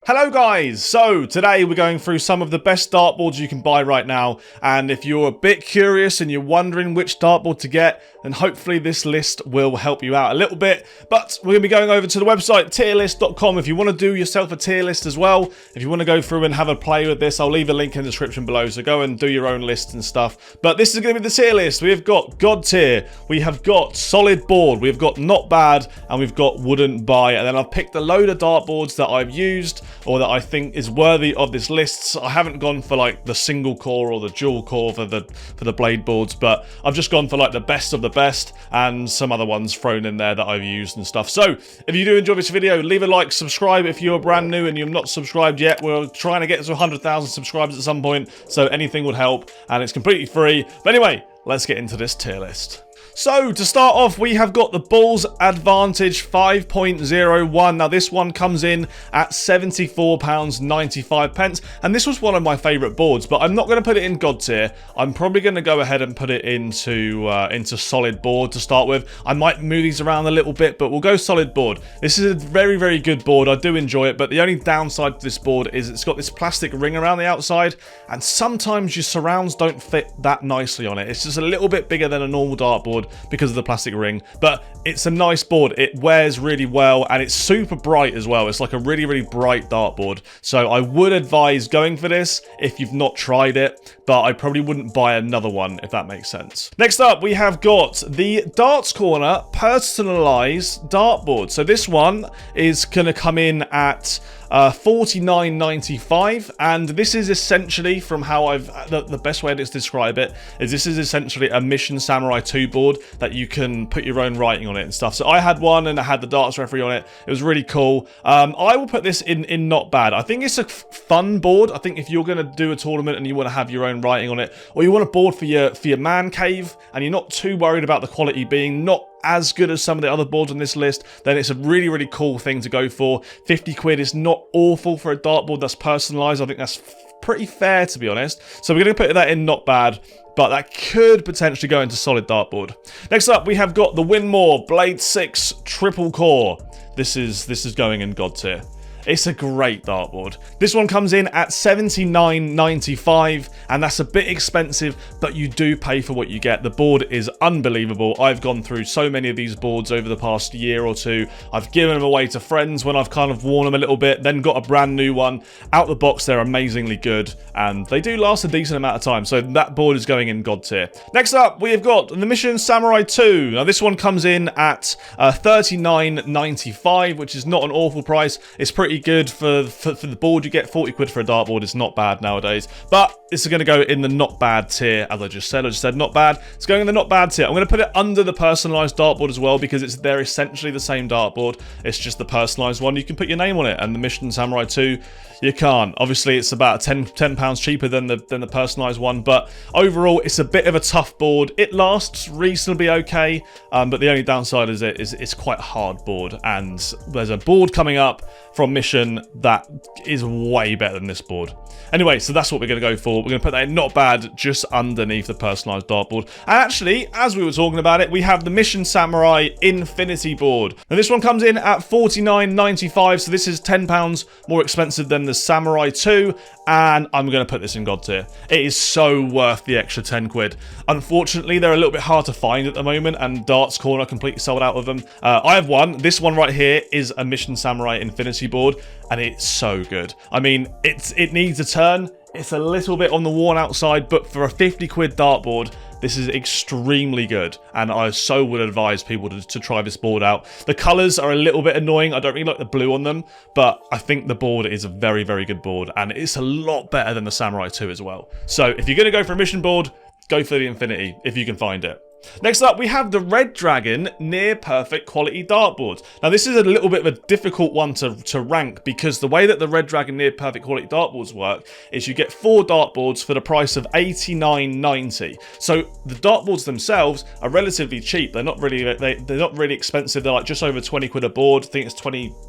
Hello guys! So today we're going through some of the best dartboards you can buy right now, and if you're a bit curious and you're wondering which dartboard to get, then hopefully this list will help you out a little bit. But we're going to be going over to the website tierlist.com if you want to do yourself a tier list as well. If you want to go through and have a play with this, I'll leave a link in the description below, so go and do your own list and stuff. But this is going to be the tier list. We've got God tier, we have got solid board, we've got not bad, and we've got wouldn't buy. And then I've picked a load of dartboards that I've used or that I think is worthy of this list. I haven't gone for like the single core or the dual core for the blade boards, but I've just gone for like the best of the best and some other ones thrown in there that I've used and stuff. So if you do enjoy this video, leave a like, subscribe if you're brand new and you're not subscribed yet. We're trying to get to 100,000 subscribers at some point, so anything would help, and it's completely free. But anyway, let's get into this tier list. So, to start off, we have got the Bulls Advantage 5.01. Now, this one comes in at £74.95, and this was one of my favourite boards, but I'm not going to put it in God tier. I'm probably going to go ahead and put it into solid board to start with. I might move these around a little bit, but we'll go solid board. This is a very, very good board. I do enjoy it, but the only downside to this board is it's got this plastic ring around the outside, and sometimes your surrounds don't fit that nicely on it. It's just a little bit bigger than a normal dartboard because of the plastic ring, but it's a nice board. It wears really well, and it's super bright as well. It's like a really, really bright dartboard, so I would advise going for this if you've not tried it, but I probably wouldn't buy another one, if that makes sense. Next up, we have got the Darts Corner Personalized Dartboard. So this one is going to come in at $49.95, and this is essentially, from how the best way to describe it is, this is essentially a Mission Samurai 2 board that you can put your own writing on it and stuff. So I had one and I had the darts referee on it. It was really cool. I will put this in not bad. I think it's a fun board. I think if you're going to do a tournament and you want to have your own writing on it, or you want a board for your man cave and you're not too worried about the quality being not as good as some of the other boards on this list, then it's a really, really cool thing to go for. 50 quid is not awful for a dartboard that's personalized. I think that's pretty fair, to be honest. So we're going to put that in not bad, but that could potentially go into solid dartboard. Next up, we have got the Winmore Blade 6 Triple Core. This is going in God tier. It's a great dartboard. This one comes in at $79.95, and that's a bit expensive, but you do pay for what you get. The board is unbelievable. I've gone through so many of these boards over the past year or two. I've given them away to friends when I've kind of worn them a little bit, then got a brand new one. Out the box, they're amazingly good, and they do last a decent amount of time, so that board is going in God tier. Next up, we have got the Mission Samurai 2. Now, this one comes in at $39.95, which is not an awful price. It's pretty good for the board. You get 40 quid for a dartboard. It's not bad nowadays, but it's going to go in the not bad tier. As I just said not bad. It's going in the not bad tier. I'm going to put it under the personalized dartboard as well, because they're essentially the same dartboard. It's just the personalized one, you can put your name on it, and the Mission Samurai 2 you can't. Obviously, it's about £10 cheaper than the personalized one, but overall, it's a bit of a tough board. It lasts reasonably okay, but the only downside is it's quite a hard board, and there's a board coming up from Mission that is way better than this board. Anyway, so that's what we're going to go for. We're going to put that in not bad, just underneath the personalized dartboard. And actually, as we were talking about it, we have the Mission Samurai Infinity board. Now, this one comes in at $49.95, so this is £10 more expensive than the Samurai 2, and I'm going to put this in God tier. It is so worth the extra 10 quid. Unfortunately, they're a little bit hard to find at the moment, and Darts Corner completely sold out of them. I have one. This one right here is a Mission Samurai Infinity board, and it's so good. I mean, it needs a turn. It's a little bit on the worn out side, but for a 50 quid dartboard, this is extremely good, and I so would advise people to try this board out. The colours are a little bit annoying. I don't really like the blue on them, but I think the board is a very, very good board, and it's a lot better than the Samurai 2 as well. So if you're going to go for a Mission board, go for the Infinity if you can find it. Next up, we have the Red Dragon Near Perfect Quality Dartboard. Now, this is a little bit of a difficult one to rank, because the way that the Red Dragon Near Perfect Quality Dartboards work is you get 4 dartboards for the price of $89.90. So the dartboards themselves are relatively cheap. They're not really expensive. They're like just over 20 quid a board. I think it's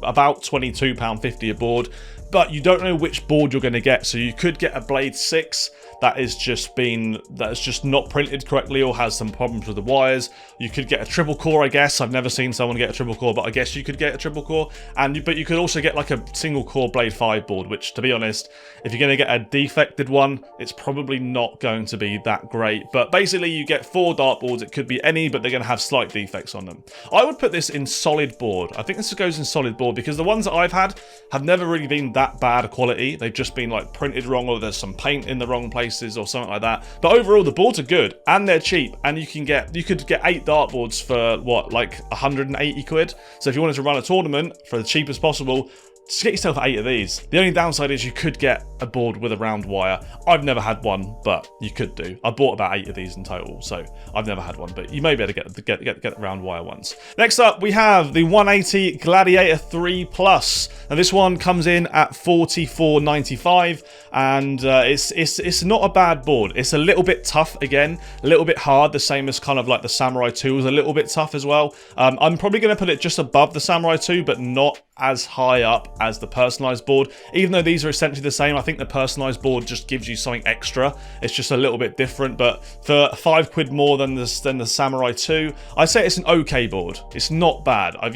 about £22.50 a board. but you don't know which board you're going to get. So you could get a Blade 6 that is just not printed correctly or has some problems with the wires. You could get a triple core, I guess. I've never seen someone get a triple core, but I guess you could get a triple core. But you could also get like a single core Blade 5 board, which, to be honest, if you're going to get a defected one, it's probably not going to be that great. But basically, you get 4 dartboards. It could be any, but they're going to have slight defects on them. I would put this in solid board. I think this goes in solid board because the ones that I've had have never really been that bad quality. They've just been like printed wrong, or there's some paint in the wrong places or something like that. But overall, the boards are good and they're cheap, and you could get 8 dartboards for what, like 180 quid. So if you wanted to run a tournament for the cheapest possible, just get yourself 8 of these. The only downside is you could get a board with a round wire. I've never had one, but you could do. I bought about 8 of these in total, so I've never had one, but you may be able to get the round wire ones. Next up, we have the 180 Gladiator 3 Plus. Now this one comes in at $44.95, and it's not a bad board. It's a little bit tough again, a little bit hard, the same as kind of like the Samurai 2 was a little bit tough as well. I'm probably going to put it just above the Samurai 2, but not as high up as the personalized board. Even though these are essentially the same, I think the personalized board just gives you something extra. It's just a little bit different, but for 5 quid more than the Samurai 2, I'd say it's an okay board. It's not bad. I've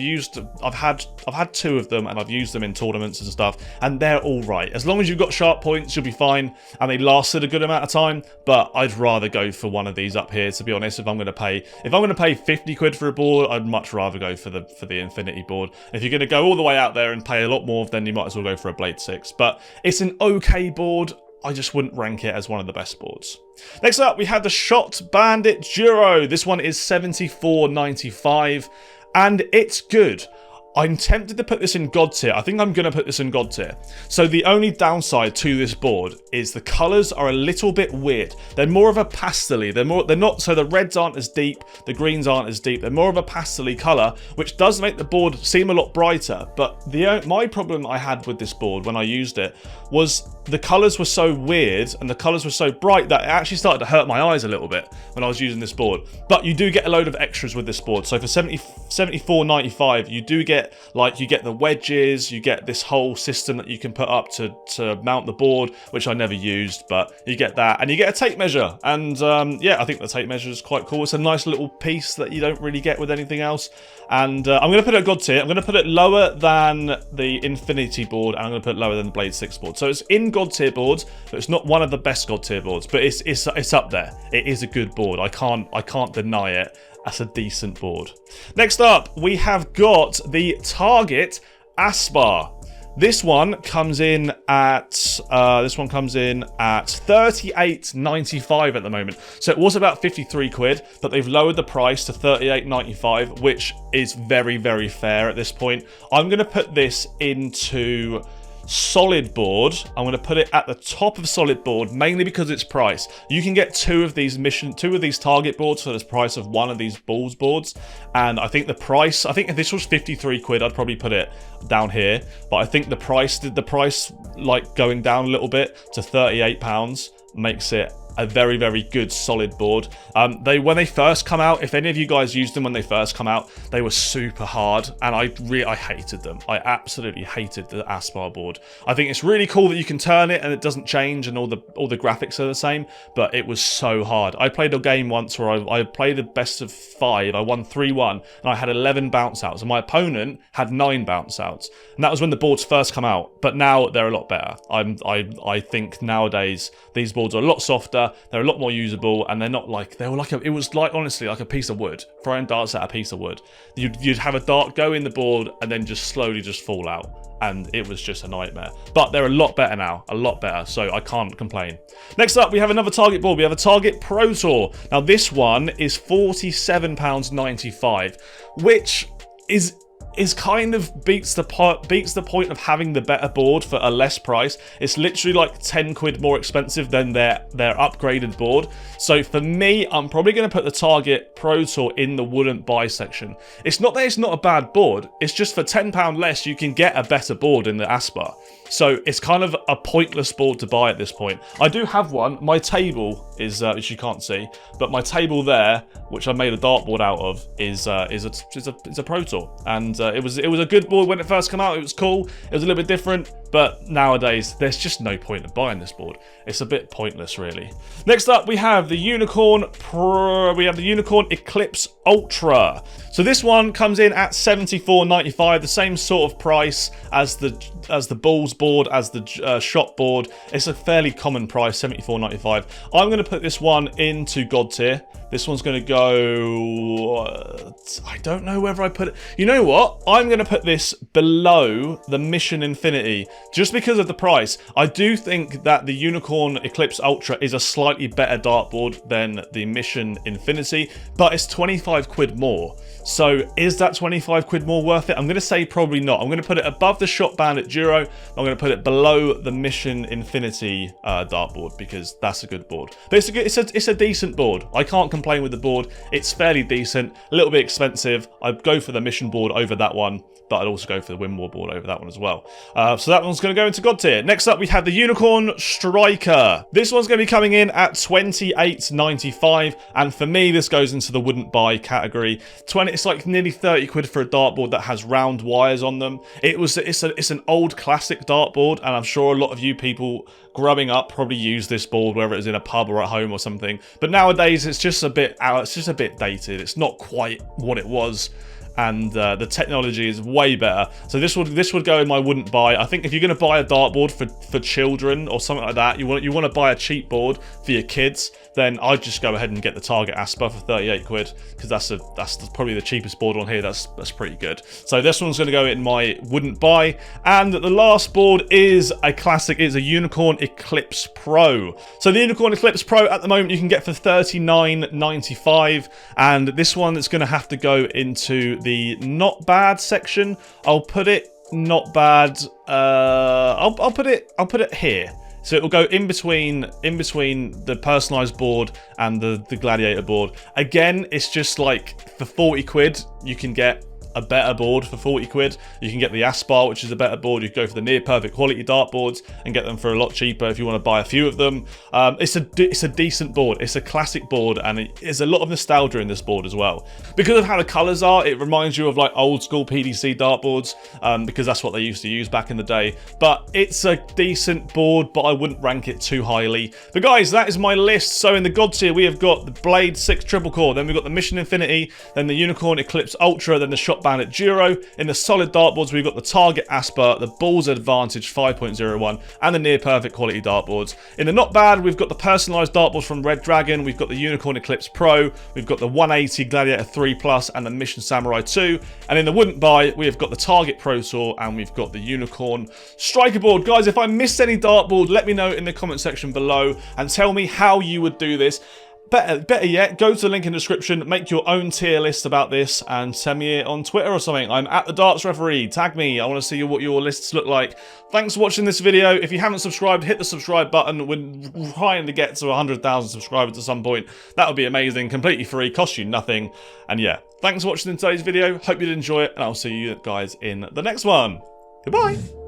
had 2 of them, and I've used them in tournaments and stuff, and they're all right. As long as you've got sharp points, you'll be fine, and they lasted a good amount of time. But I'd rather go for one of these up here, to be honest. If I'm going to pay 50 quid for a board, I'd much rather go for the Infinity board. If you're going to go all the way out there and pay a lot more, then you might as well go for a Blade 6. But it's an okay board. I just wouldn't rank it as one of the best boards. Next up, we have the Shotban Duro. This one is $74.95, and it's good. I'm tempted to put this in God tier. I think I'm going to put this in God tier. So the only downside to this board is the colours are a little bit weird. They're more of a pastel-y. So the reds aren't as deep, the greens aren't as deep. They're more of a pastel-y colour, which does make the board seem a lot brighter. But my problem I had with this board when I used it was the colours were so weird and the colours were so bright that it actually started to hurt my eyes a little bit when I was using this board. But you do get a load of extras with this board. So for $74.95, you do get, like, you get the wedges, you get this whole system that you can put up to mount the board, which I never used, but you get that, and you get a tape measure. And yeah, I think the tape measure is quite cool. It's a nice little piece that you don't really get with anything else. And I'm going to put it at God tier. I'm going to put it lower than the Infinity board, and I'm going to put it lower than the Blade 6 board. So it's in God tier boards, but it's not one of the best God tier boards, but it's up there. It is a good board. I can't deny it. That's a decent board. Next up, we have got the Target Aspar. This one comes in at $38.95 at the moment. So it was about 53 quid, but they've lowered the price to $38.95, which is very, very fair at this point. I'm going to put this into solid board. I'm going to put it at the top of solid board, mainly because it's price. You can get two of these target boards for the price of one of these balls boards, and I think if this was 53 quid, I'd probably put it down here, but I think the price like going down a little bit to £38 makes it a very, very good solid board. When they first come out, if any of you guys used them when they first come out, they were super hard, and I hated them. I absolutely hated the Aspar board. I think it's really cool that you can turn it and it doesn't change and all the graphics are the same, but it was so hard. I played a game once where I played a best of 5. I won 3-1, and I had 11 bounce outs, and my opponent had 9 bounce outs. And that was when the boards first come out, but now they're a lot better. I think nowadays these boards are a lot softer. They're a lot more usable, and it was honestly like a piece of wood. Throwing darts at a piece of wood. You'd have a dart go in the board and then just slowly fall out, and it was just a nightmare. But they're a lot better now, a lot better, so I can't complain. Next up, we have another Target board. We have a Target Pro Tour. Now this one is £47.95, which is kind of beats the point of having the better board for a less price. It's literally like 10 quid more expensive than their upgraded board. So for me, I'm probably going to put the Target Pro Tour in the wouldn't buy section. It's not that it's not a bad board. It's just for £10 less, you can get a better board in the Aspar. So it's kind of a pointless board to buy at this point. I do have one. My table is, which you can't see, but my table there, which I made a dartboard out of, is a Pro Tour, and it was a good board when it first came out. It was cool. It was a little bit different, but nowadays there's just no point in buying this board. It's a bit pointless, really. Next up, we have the Unicorn Pro. We have the Unicorn Eclipse Ultra. So this one comes in at $74.95, the same sort of price as the Balls board, as the Shot board. It's a fairly common price, $74.95. I'm going to put this one into God tier. This one's going to go... I don't know whether I put it... You know what? I'm going to put this below the Mission Infinity, just because of the price. I do think that the Unicorn Eclipse Ultra is a slightly better dartboard than the Mission Infinity, but it's 25 quid more. So is that 25 quid more worth it? I'm going to say probably not. I'm going to put it above the Shotban at Duro. I'm going to put it below the Mission Infinity dartboard, because that's a good board. But it's a decent board. I can't complain with the board. It's fairly decent, a little bit expensive. I'd go for the Mission board over that one, but I'd also go for the Winmore board over that one as well. So that one's going to go into God tier. Next up, we have the Unicorn Striker. This one's going to be coming in at $28.95, and for me, this goes into the wouldn't buy category. It's like nearly 30 quid for a dartboard that has round wires on them. It's an old classic dartboard, and I'm sure a lot of you people growing up probably used this board, whether it was in a pub or at home or something. But nowadays, it's just a bit dated. It's not quite what it was, and the technology is way better. So this would go in my wouldn't buy. I think if you're going to buy a dartboard for children or something like that, you want to buy a cheap board for your kids, then I'd just go ahead and get the Target Aspar for 38 quid, because that's probably the cheapest board on here. That's pretty good. So this one's going to go in my wouldn't buy. And the last board is a classic. It's a Unicorn Eclipse Pro. So the Unicorn Eclipse Pro at the moment you can get for $39.95, and this one is going to have to go into the not bad section. I'll put it not bad. I'll put it here. So it will go in between the personalized board and the Gladiator board. Again, it's just like for 40 quid, you can get a better board for 40 quid. You can get the Aspar, which is a better board. You can go for the near perfect quality dartboards and get them for a lot cheaper if you want to buy a few of them. It's a decent board. It's a classic board, and there's a lot of nostalgia in this board as well. Because of how the colours are, it reminds you of like old school PDC dartboards, because that's what they used to use back in the day. But it's a decent board, but I wouldn't rank it too highly. But guys, that is my list. So in the God tier, we have got the Blade 6 triple core, then we've got the Mission Infinity, then the Unicorn Eclipse Ultra, then the Shotban at Duro. In the solid dartboards, we've got the Target Aspar, the Balls Advantage 5.01, and the near perfect quality dartboards. In the not bad, we've got the personalized dartboards from Red Dragon, we've got the Unicorn Eclipse Pro, we've got the 180 Gladiator 3 Plus, and the Mission Samurai 2. And in the wouldn't buy, we have got the Target Pro Tour, and we've got the Unicorn Striker board. Guys, if I missed any dartboard, let me know in the comment section below and tell me how you would do this. Better yet, go to the link in the description, make your own tier list about this, and send me it on Twitter or something. I'm at the Darts Referee. Tag me. I want to see what your lists look like. Thanks for watching this video. If you haven't subscribed, hit the subscribe button. We're trying to get to 100,000 subscribers at some point. That would be amazing. Completely free. Costs you nothing. And yeah, thanks for watching today's video. Hope you did enjoy it, and I'll see you guys in the next one. Goodbye.